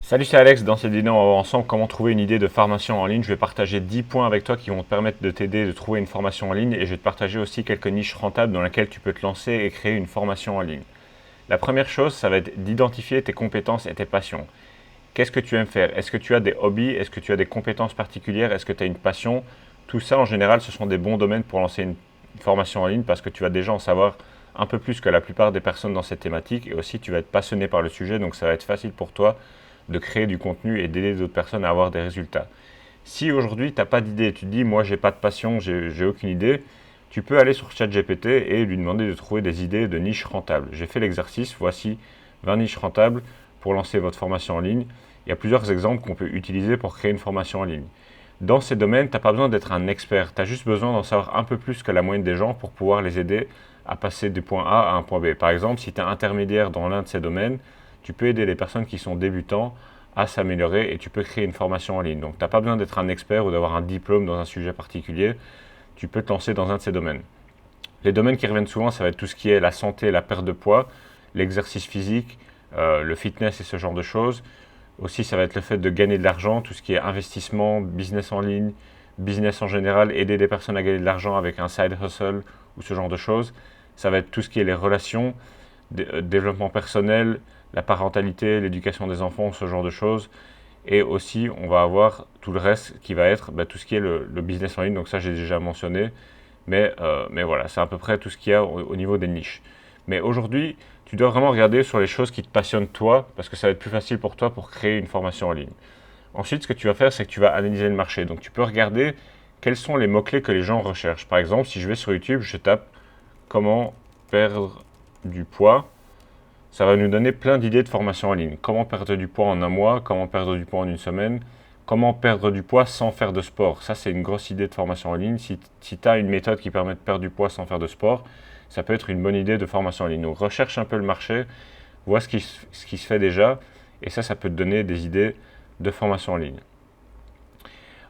Salut, c'est Alex. Dans cette vidéo, on va voir ensemble comment trouver une idée de formation en ligne. Je vais partager 10 points avec toi qui vont te permettre de t'aider de trouver une formation en ligne et je vais te partager aussi quelques niches rentables dans lesquelles tu peux te lancer et créer une formation en ligne. La première chose, ça va être d'identifier tes compétences et tes passions. Qu'est-ce que tu aimes faire? Est-ce que tu as des hobbies? Est-ce que tu as des compétences particulières? Est-ce que tu as une passion? Tout ça, en général, ce sont des bons domaines pour lancer une formation en ligne parce que tu vas déjà en savoir un peu plus que la plupart des personnes dans cette thématique et aussi tu vas être passionné par le sujet, donc ça va être facile pour toi de créer du contenu et d'aider d'autres personnes à avoir des résultats. Si aujourd'hui tu n'as pas d'idée, tu te dis moi j'ai pas de passion, j'ai aucune idée, tu peux aller sur ChatGPT et lui demander de trouver des idées de niches rentables. J'ai fait l'exercice, voici 20 niches rentables pour lancer votre formation en ligne. Il y a plusieurs exemples qu'on peut utiliser pour créer une formation en ligne. Dans ces domaines, tu n'as pas besoin d'être un expert, tu as juste besoin d'en savoir un peu plus que la moyenne des gens pour pouvoir les aider à passer du point A à un point B. Par exemple, si tu es intermédiaire dans l'un de ces domaines, tu peux aider les personnes qui sont débutants à s'améliorer et tu peux créer une formation en ligne. Donc, tu n'as pas besoin d'être un expert ou d'avoir un diplôme dans un sujet particulier. Tu peux te lancer dans un de ces domaines. Les domaines qui reviennent souvent, ça va être tout ce qui est la santé, la perte de poids, l'exercice physique, le fitness et ce genre de choses. Aussi, ça va être le fait de gagner de l'argent, tout ce qui est investissement, business en ligne, business en général, aider des personnes à gagner de l'argent avec un side hustle ou ce genre de choses. Ça va être tout ce qui est les relations, développement personnel, la parentalité, l'éducation des enfants, ce genre de choses. Et aussi, on va avoir tout le reste qui va être tout ce qui est le business en ligne. Donc ça, j'ai déjà mentionné. Mais voilà, c'est à peu près tout ce qu'il y a au niveau des niches. Mais aujourd'hui, tu dois vraiment regarder sur les choses qui te passionnent toi, parce que ça va être plus facile pour toi pour créer une formation en ligne. Ensuite, ce que tu vas faire, c'est que tu vas analyser le marché. Donc tu peux regarder quels sont les mots-clés que les gens recherchent. Par exemple, si je vais sur YouTube, je tape comment perdre du poids. Ça va nous donner plein d'idées de formation en ligne. Comment perdre du poids en un mois, comment perdre du poids en une semaine, comment perdre du poids sans faire de sport. Ça, c'est une grosse idée de formation en ligne. Si tu as une méthode qui permet de perdre du poids sans faire de sport, ça peut être une bonne idée de formation en ligne. Donc, recherche un peu le marché, vois ce qui se fait déjà, et ça peut te donner des idées de formation en ligne.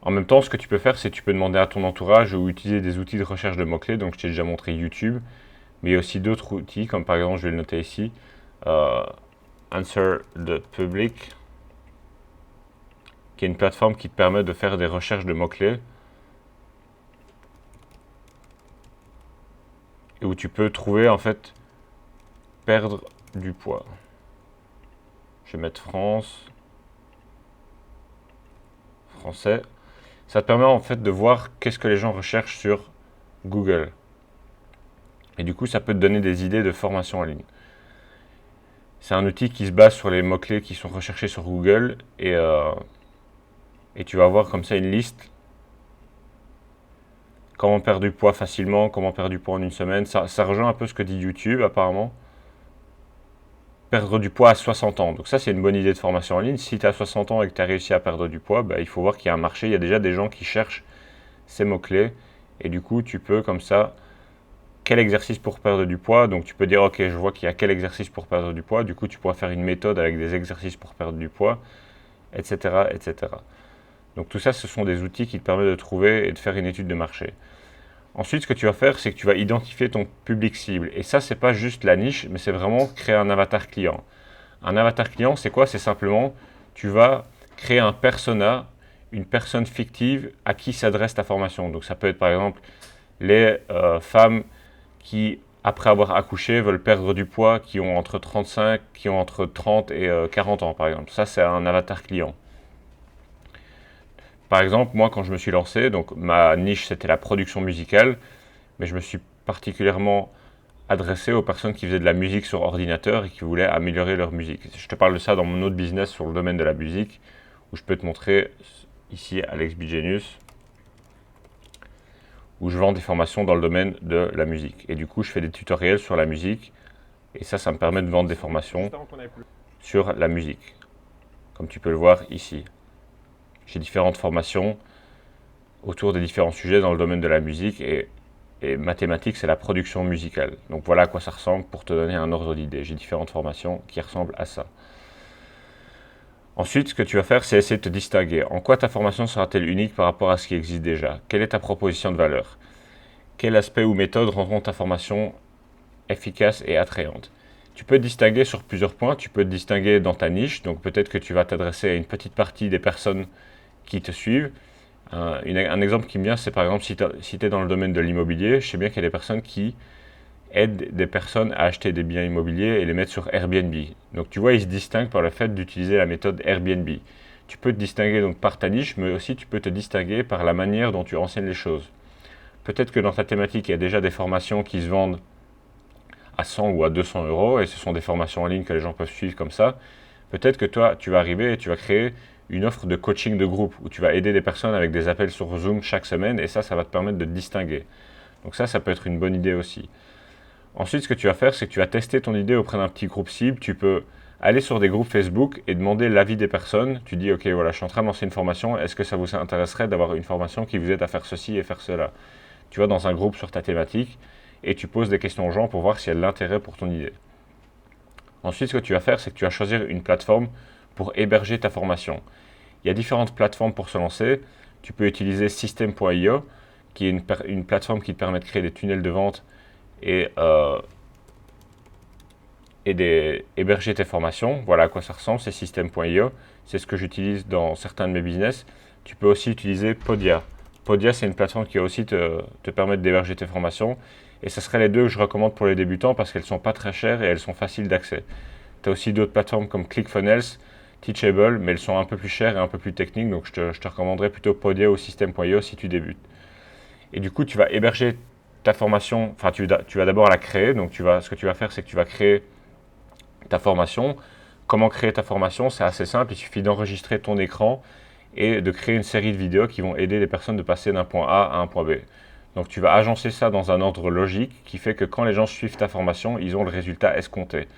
En même temps, ce que tu peux faire, c'est que tu peux demander à ton entourage ou utiliser des outils de recherche de mots-clés. Donc, je t'ai déjà montré YouTube, mais il y a aussi d'autres outils, comme par exemple, je vais le noter ici, Answer the Public, qui est une plateforme qui te permet de faire des recherches de mots-clés et où tu peux trouver en fait perdre du poids. Je vais mettre France, français. Ça te permet en fait de voir qu'est-ce que les gens recherchent sur Google. Et du coup, ça peut te donner des idées de formation en ligne. C'est un outil qui se base sur les mots-clés qui sont recherchés sur Google et tu vas avoir comme ça une liste. Comment perdre du poids facilement, comment perdre du poids en une semaine. Ça rejoint un peu ce que dit YouTube apparemment. Perdre du poids à 60 ans. Donc ça, c'est une bonne idée de formation en ligne. Si tu as 60 ans et que tu as réussi à perdre du poids, il faut voir qu'il y a un marché. Il y a déjà des gens qui cherchent ces mots-clés. Et du coup, tu peux comme ça, quel exercice pour perdre du poids. Donc tu peux dire, ok, je vois qu'il y a quel exercice pour perdre du poids. Du coup, tu pourras faire une méthode avec des exercices pour perdre du poids, etc., etc. Donc tout ça, ce sont des outils qui te permettent de trouver et de faire une étude de marché. Ensuite, ce que tu vas faire, c'est que tu vas identifier ton public cible. Et ça, c'est pas juste la niche, mais c'est vraiment créer un avatar client. Un avatar client, c'est quoi? C'est simplement, tu vas créer un persona, une personne fictive à qui s'adresse ta formation. Donc ça peut être par exemple les femmes qui, après avoir accouché, veulent perdre du poids, qui ont entre 35, qui ont entre 30 et 40 ans, par exemple. Ça, c'est un avatar client. Par exemple, moi, quand je me suis lancé, donc ma niche, c'était la production musicale, mais je me suis particulièrement adressé aux personnes qui faisaient de la musique sur ordinateur et qui voulaient améliorer leur musique. Je te parle de ça dans mon autre business sur le domaine de la musique, où je peux te montrer ici Alex Bigenius, où je vends des formations dans le domaine de la musique. Et du coup, je fais des tutoriels sur la musique, et ça me permet de vendre des formations sur la musique, comme tu peux le voir ici. J'ai différentes formations autour des différents sujets dans le domaine de la musique et mathématiques, c'est la production musicale. Donc voilà à quoi ça ressemble pour te donner un ordre d'idée. J'ai différentes formations qui ressemblent à ça. Ensuite, ce que tu vas faire, c'est essayer de te distinguer. En quoi ta formation sera-t-elle unique par rapport à ce qui existe déjà? Quelle est ta proposition de valeur? Quel aspect ou méthode rendront ta formation efficace et attrayante? Tu peux te distinguer sur plusieurs points. Tu peux te distinguer dans ta niche. Donc peut-être que tu vas t'adresser à une petite partie des personnes qui te suivent. Un exemple qui me vient, c'est par exemple si tu es dans le domaine de l'immobilier, je sais bien qu'il y a des personnes qui aident des personnes à acheter des biens immobiliers et les mettre sur Airbnb. Donc tu vois, ils se distinguent par le fait d'utiliser la méthode Airbnb. Tu peux te distinguer donc par ta niche, mais aussi tu peux te distinguer par la manière dont tu enseignes les choses. Peut-être que dans ta thématique, il y a déjà des formations qui se vendent à 100 ou à 200 euros, et ce sont des formations en ligne que les gens peuvent suivre comme ça. Peut-être que toi, tu vas arriver et tu vas créer une offre de coaching de groupe où tu vas aider des personnes avec des appels sur Zoom chaque semaine, et ça va te permettre de te distinguer. Donc ça peut être une bonne idée aussi. Ensuite, ce que tu vas faire, c'est que tu vas tester ton idée auprès d'un petit groupe cible. Tu peux aller sur des groupes Facebook et demander l'avis des personnes. Tu dis, ok, voilà, je suis en train de lancer une formation. Est-ce que ça vous intéresserait d'avoir une formation qui vous aide à faire ceci et faire cela? Tu vas dans un groupe sur ta thématique et tu poses des questions aux gens pour voir s'il y a de l'intérêt pour ton idée. Ensuite, ce que tu vas faire, c'est que tu vas choisir une plateforme pour héberger ta formation. Il y a différentes plateformes pour se lancer. Tu peux utiliser System.io, qui est une plateforme qui te permet de créer des tunnels de vente et héberger tes formations. Voilà à quoi ça ressemble, c'est System.io. C'est ce que j'utilise dans certains de mes business. Tu peux aussi utiliser Podia. Podia, c'est une plateforme qui va aussi te permettre d'héberger tes formations. Et ce seraient les deux que je recommande pour les débutants parce qu'elles ne sont pas très chères et elles sont faciles d'accès. Tu as aussi d'autres plateformes comme ClickFunnels, Teachable, mais elles sont un peu plus chères et un peu plus techniques. Donc je te recommanderais plutôt Podia ou System.io si tu débutes. Et du coup, tu vas héberger ta formation, enfin tu vas d'abord la créer. Donc ce que tu vas faire, c'est que tu vas créer ta formation. Comment créer ta formation? C'est assez simple, il suffit d'enregistrer ton écran et de créer une série de vidéos qui vont aider les personnes de passer d'un point A à un point B. Donc tu vas agencer ça dans un ordre logique qui fait que quand les gens suivent ta formation, ils ont le résultat escompté.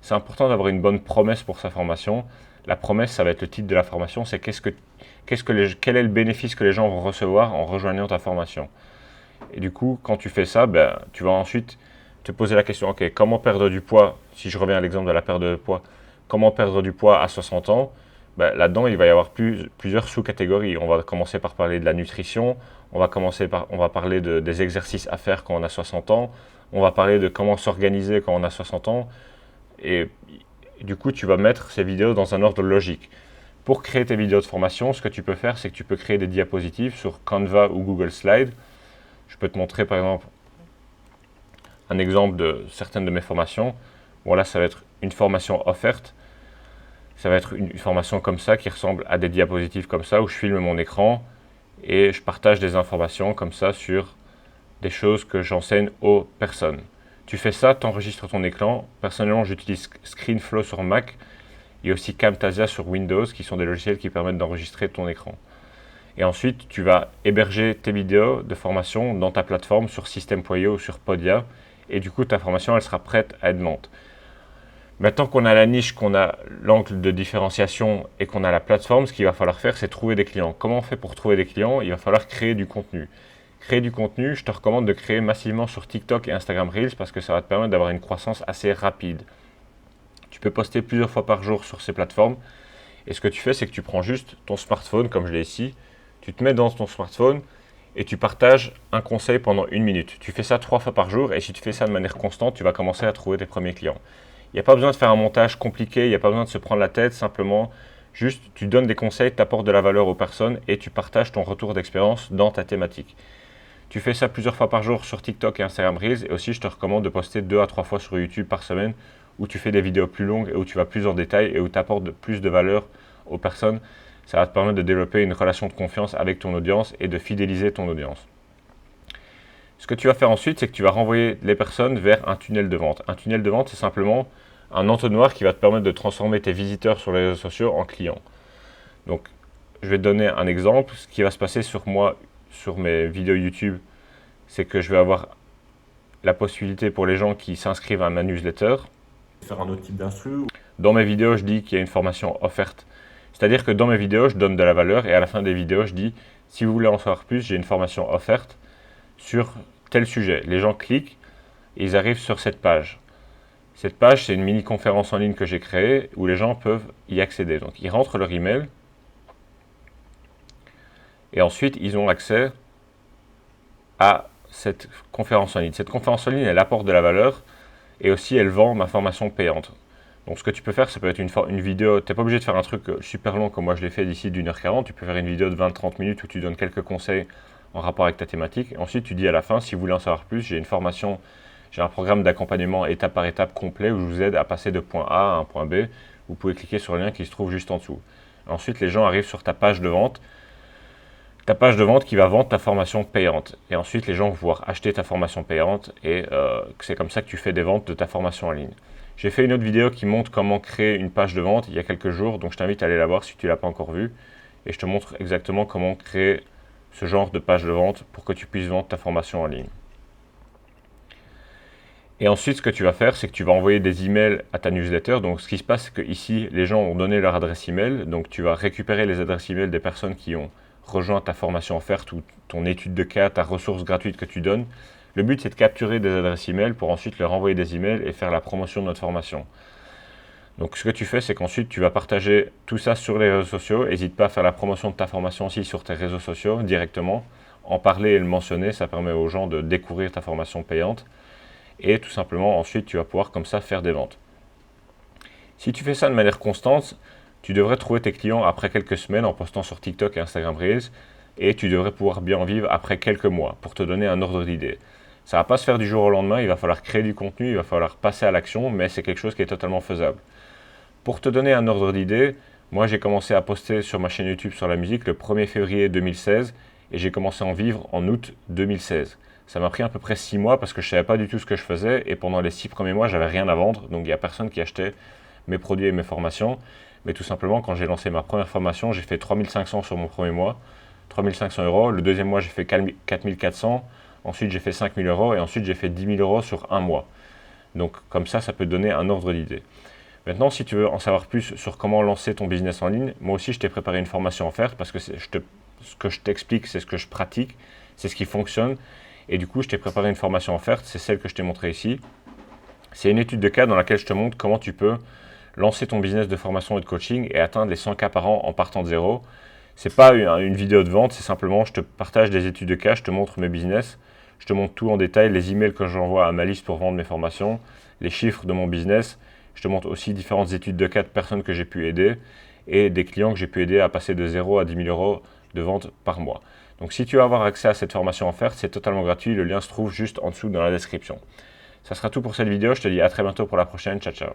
C'est important d'avoir une bonne promesse pour sa formation. La promesse, ça va être le titre de la formation, c'est quel est le bénéfice que les gens vont recevoir en rejoignant ta formation. Et du coup, quand tu fais ça, tu vas ensuite te poser la question, ok, comment perdre du poids? Si je reviens à l'exemple de la perte de poids, comment perdre du poids à 60 ans? Là-dedans, il va y avoir plusieurs sous-catégories. On va commencer par parler de la nutrition, on va parler des exercices à faire quand on a 60 ans, on va parler de comment s'organiser quand on a 60 ans, et du coup, tu vas mettre ces vidéos dans un ordre logique. Pour créer tes vidéos de formation, ce que tu peux faire, c'est que tu peux créer des diapositives sur Canva ou Google Slides. Je peux te montrer par exemple un exemple de certaines de mes formations. Bon, là, ça va être une formation offerte. Ça va être une formation comme ça qui ressemble à des diapositives comme ça où je filme mon écran et je partage des informations comme ça sur des choses que j'enseigne aux personnes. Tu fais ça, tu enregistres ton écran. Personnellement, j'utilise ScreenFlow sur Mac et aussi Camtasia sur Windows qui sont des logiciels qui permettent d'enregistrer ton écran. Et ensuite, tu vas héberger tes vidéos de formation dans ta plateforme sur System.io ou sur Podia. Et du coup, ta formation, elle sera prête à être vente. Maintenant qu'on a la niche, qu'on a l'angle de différenciation et qu'on a la plateforme, ce qu'il va falloir faire, c'est trouver des clients. Comment on fait pour trouver des clients? Il va falloir créer du contenu. Créer du contenu, je te recommande de créer massivement sur TikTok et Instagram Reels parce que ça va te permettre d'avoir une croissance assez rapide. Tu peux poster plusieurs fois par jour sur ces plateformes. Et ce que tu fais, c'est que tu prends juste ton smartphone, comme je l'ai ici, tu te mets dans ton smartphone et tu partages un conseil pendant 1 minute. Tu fais ça 3 fois par jour et si tu fais ça de manière constante, tu vas commencer à trouver tes premiers clients. Il n'y a pas besoin de faire un montage compliqué, il n'y a pas besoin de se prendre la tête, simplement juste tu donnes des conseils, tu apportes de la valeur aux personnes et tu partages ton retour d'expérience dans ta thématique. Tu fais ça plusieurs fois par jour sur TikTok et Instagram Reels et aussi je te recommande de poster 2 à 3 fois sur YouTube par semaine où tu fais des vidéos plus longues et où tu vas plus en détail et où tu apportes plus de valeur aux personnes. Ça va te permettre de développer une relation de confiance avec ton audience et de fidéliser ton audience. Ce que tu vas faire ensuite, c'est que tu vas renvoyer les personnes vers un tunnel de vente. Un tunnel de vente, c'est simplement un entonnoir qui va te permettre de transformer tes visiteurs sur les réseaux sociaux en clients. Donc, je vais te donner un exemple. Ce qui va se passer sur moi, sur mes vidéos YouTube, c'est que je vais avoir la possibilité pour les gens qui s'inscrivent à ma newsletter. Faire un autre type d'instru. Dans mes vidéos, je dis qu'il y a une formation offerte. C'est-à-dire que dans mes vidéos, je donne de la valeur et à la fin des vidéos, je dis si vous voulez en savoir plus, j'ai une formation offerte sur tel sujet. Les gens cliquent et ils arrivent sur cette page. Cette page, c'est une mini-conférence en ligne que j'ai créée où les gens peuvent y accéder. Donc, ils rentrent leur email et ensuite, ils ont accès à cette conférence en ligne. Cette conférence en ligne, elle apporte de la valeur Et aussi, elle vend ma formation payante. Donc ce que tu peux faire, ça peut être une vidéo, tu n'es pas obligé de faire un truc super long comme moi je l'ai fait d'ici d'1h40, tu peux faire une vidéo de 20-30 minutes où tu donnes quelques conseils en rapport avec ta thématique. Ensuite, tu dis à la fin, si vous voulez en savoir plus, j'ai une formation, j'ai un programme d'accompagnement étape par étape complet où je vous aide à passer de point A à un point B. Vous pouvez cliquer sur le lien qui se trouve juste en dessous. Ensuite, les gens arrivent sur ta page de vente qui va vendre ta formation payante. Et ensuite, les gens vont pouvoir acheter ta formation payante et c'est comme ça que tu fais des ventes de ta formation en ligne. J'ai fait une autre vidéo qui montre comment créer une page de vente il y a quelques jours, donc je t'invite à aller la voir si tu ne l'as pas encore vue. Et je te montre exactement comment créer ce genre de page de vente pour que tu puisses vendre ta formation en ligne. Et ensuite, ce que tu vas faire, c'est que tu vas envoyer des emails à ta newsletter. Donc, ce qui se passe, c'est que ici, les gens ont donné leur adresse email. Donc, tu vas récupérer les adresses email des personnes qui ont rejoint ta formation offerte ou ton étude de cas, ta ressource gratuite que tu donnes. Le but, c'est de capturer des adresses email pour ensuite leur envoyer des emails et faire la promotion de notre formation. Donc, ce que tu fais, c'est qu'ensuite, tu vas partager tout ça sur les réseaux sociaux. N'hésite pas à faire la promotion de ta formation aussi sur tes réseaux sociaux directement. En parler et le mentionner, ça permet aux gens de découvrir ta formation payante. Et tout simplement, ensuite, tu vas pouvoir comme ça faire des ventes. Si tu fais ça de manière constante, tu devrais trouver tes clients après quelques semaines en postant sur TikTok et Instagram Reels. Et tu devrais pouvoir bien vivre après quelques mois, pour te donner un ordre d'idée. Ça ne va pas se faire du jour au lendemain, il va falloir créer du contenu, il va falloir passer à l'action, mais c'est quelque chose qui est totalement faisable. Pour te donner un ordre d'idée, moi j'ai commencé à poster sur ma chaîne YouTube sur la musique le 1er février 2016 et j'ai commencé à en vivre en août 2016. Ça m'a pris à peu près 6 mois parce que je ne savais pas du tout ce que je faisais et pendant les 6 premiers mois, j'avais rien à vendre, donc il n'y a personne qui achetait mes produits et mes formations. Mais tout simplement, quand j'ai lancé ma première formation, j'ai fait 3500 sur mon premier mois, 3500 euros. Le deuxième mois, j'ai fait 4400. Ensuite, j'ai fait 5000 euros et ensuite, j'ai fait 10 000 euros sur un mois. Donc, comme ça peut te donner un ordre d'idée. Maintenant, si tu veux en savoir plus sur comment lancer ton business en ligne, moi aussi, je t'ai préparé une formation offerte parce que ce que je t'explique, c'est ce que je pratique, c'est ce qui fonctionne. Et du coup, je t'ai préparé une formation offerte, c'est celle que je t'ai montrée ici. C'est une étude de cas dans laquelle je te montre comment tu peux lancer ton business de formation et de coaching et atteindre les 100 cas par an en partant de zéro. C'est pas une vidéo de vente, c'est simplement je te partage des études de cas, je te montre mes business, je te montre tout en détail, les emails que j'envoie à ma liste pour vendre mes formations, les chiffres de mon business. Je te montre aussi différentes études de cas de personnes que j'ai pu aider et des clients que j'ai pu aider à passer de 0 à 10 000 euros de vente par mois. Donc si tu veux avoir accès à cette formation offerte, c'est totalement gratuit, le lien se trouve juste en dessous dans la description. Ça sera tout pour cette vidéo, je te dis à très bientôt pour la prochaine, ciao ciao.